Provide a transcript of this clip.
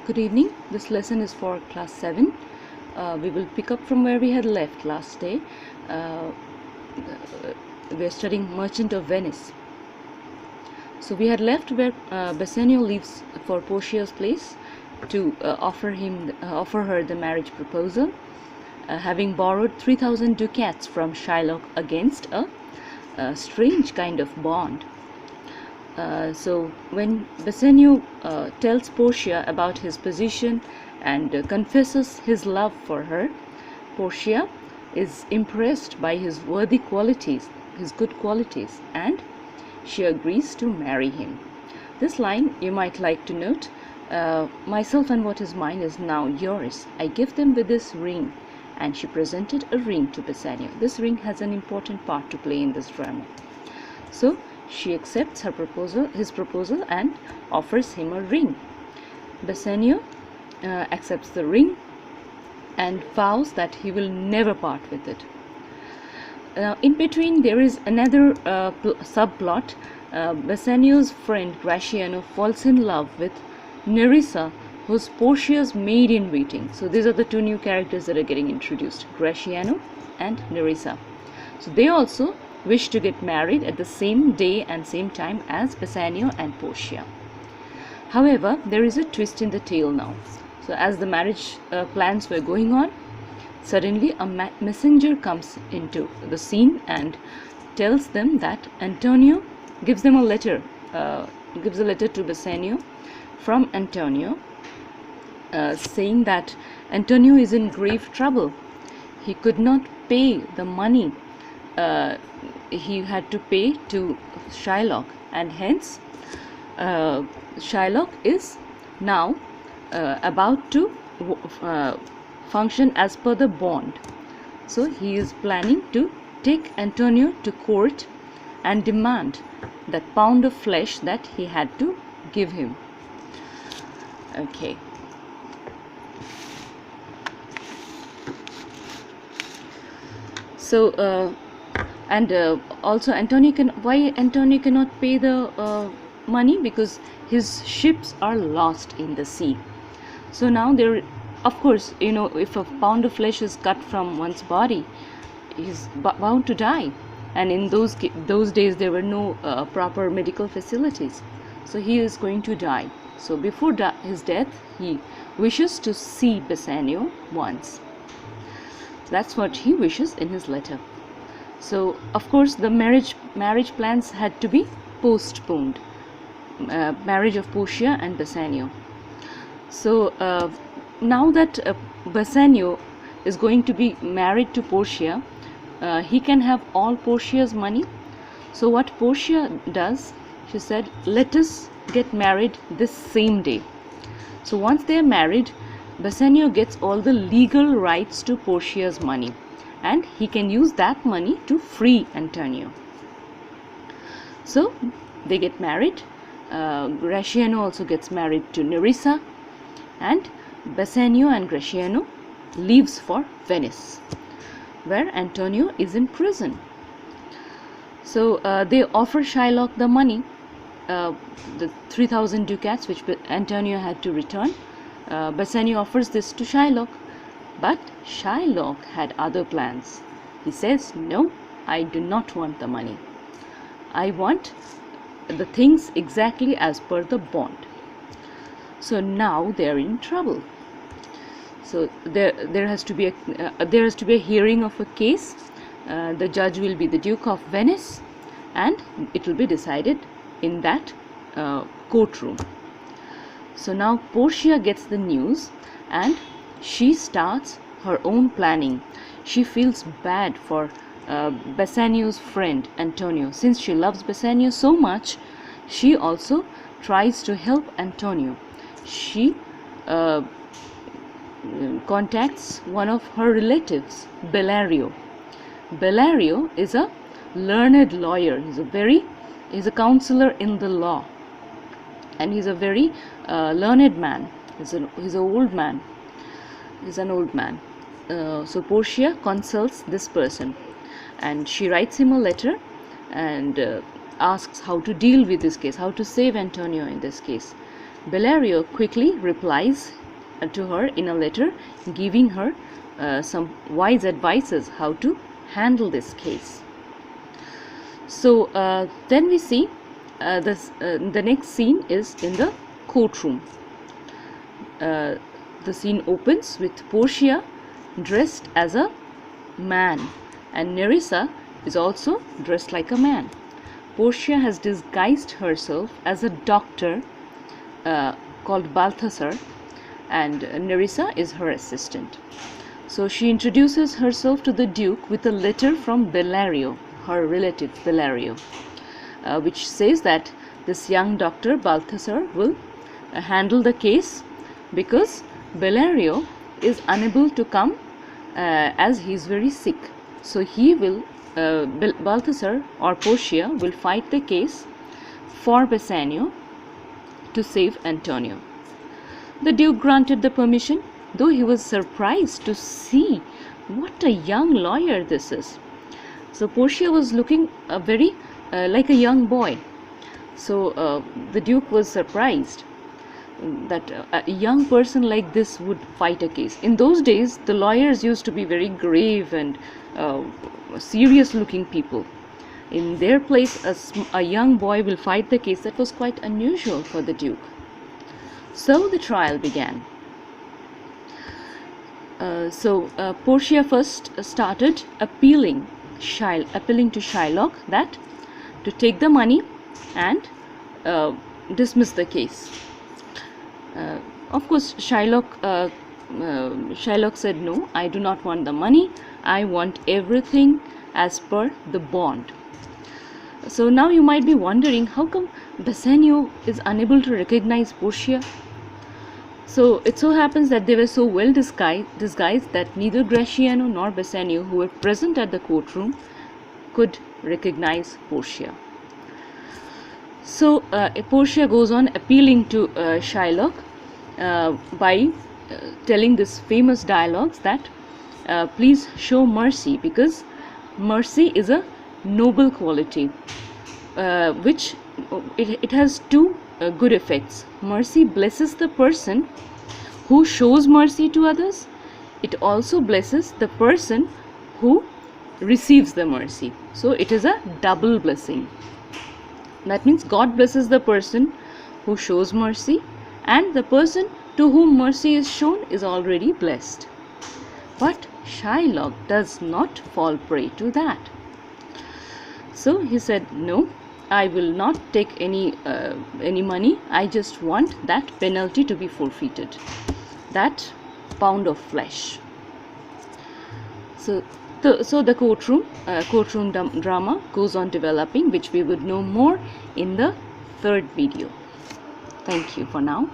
Good evening. This lesson is for class 7. We will pick up from where we had left last day. We are studying Merchant of Venice. So we had left where Bassanio leaves for Portia's place to offer her the marriage proposal, having borrowed 3,000 ducats from Shylock against a strange kind of bond. So when Bassanio tells Portia about his position and confesses his love for her, Portia is impressed by his worthy qualities, his good qualities, and she agrees to marry him. This line you might like to note: myself and what is mine is now yours. I give them with this ring. And she presented a ring to Bassanio. This ring has an important part to play in this drama. So she accepts his proposal, and offers him a ring. Bassanio accepts the ring and vows that he will never part with it. In between, there is another subplot. Bassanio's friend Gratiano falls in love with Nerissa, who's Portia's maid-in-waiting. So these are the two new characters that are getting introduced, Gratiano and Nerissa. So they also wish to get married at the same day and same time as Bassanio and Portia. However, there is a twist in the tale now. So as the marriage plans were going on, suddenly a messenger comes into the scene and tells them that Antonio gives them a letter, gives a letter to Bassanio from Antonio, saying that Antonio is in grave trouble. He could not pay the money he had to pay to Shylock, and hence Shylock is now about to function as per the bond. So he is planning to take Antonio to court and demand that pound of flesh that he had to give him. Okay. So also why Antonio cannot pay the money? Because his ships are lost in the sea. So now there, of course, if a pound of flesh is cut from one's body, he's bound to die. And in those days there were no proper medical facilities. So he is going to die. So before his death, he wishes to see Bassanio once. That's what he wishes in his letter. So of course the marriage plans had to be postponed. Marriage of Portia and Bassanio. So now that Bassanio is going to be married to Portia, he can have all Portia's money. So what Portia does, she said, let us get married this same day. So once they are married, Bassanio gets all the legal rights to Portia's money, and he can use that money to free Antonio. So they get married. Gratiano also gets married to Nerissa, and Bassanio and Gratiano leaves for Venice, where Antonio is in prison. So they offer Shylock the money, the 3,000 ducats which Antonio had to return. Bassanio offers this to Shylock, but Shylock had other plans. He says, no, I do not want the money. I want the things exactly as per the bond. So now they are in trouble. So there has to be a hearing of a case. The judge will be the Duke of Venice, and it will be decided in that courtroom. So now Portia gets the news, and she starts her own planning. She feels bad for Bassanio's friend Antonio. Since she loves Bassanio so much, she also tries to help Antonio. She contacts one of her relatives, Bellario. Bellario is a learned lawyer. He's a counselor in the law, and he's a very learned man. He's an old man. So Portia consults this person, and she writes him a letter and asks how to deal with this case, how to save Antonio in this case. Bellario quickly replies to her in a letter, giving her some wise advices how to handle this case. So then we see the next scene is in the courtroom. The scene opens with Portia dressed as a man, and Nerissa is also dressed like a man. Portia has disguised herself as a doctor called Balthasar, and Nerissa is her assistant. So she introduces herself to the Duke with a letter from Bellario, her relative Bellario, which says that this young doctor Balthasar will handle the case because Bellario is unable to come as he is very sick. So he will, Balthasar or Portia will fight the case for Bassanio to save Antonio. The Duke granted the permission, though he was surprised to see what a young lawyer this is. So Portia was looking very like a young boy. So the Duke was surprised that a young person like this would fight a case. In those days, the lawyers used to be very grave and serious looking people. In their place, a young boy will fight the case. That was quite unusual for the Duke. So the trial began. Portia first started appealing to Shylock that to take the money and dismiss the case. Of course, Shylock said, no, I do not want the money. I want everything as per the bond. So now you might be wondering, how come Bassanio is unable to recognize Portia? So it so happens that they were so well disguised that neither Gratiano nor Bassanio, who were present at the courtroom, could recognize Portia. So Portia goes on appealing to Shylock by telling this famous dialogues that please show mercy, because mercy is a noble quality which it has two good effects. Mercy blesses the person who shows mercy to others. It also blesses the person who receives the mercy. So it is a double blessing. That means God blesses the person who shows mercy, and the person to whom mercy is shown is already blessed. But Shylock does not fall prey to that. So he said, no, I will not take any money. I just want that penalty to be forfeited, that pound of flesh. So the courtroom drama goes on developing, which we would know more in the third video. Thank you for now.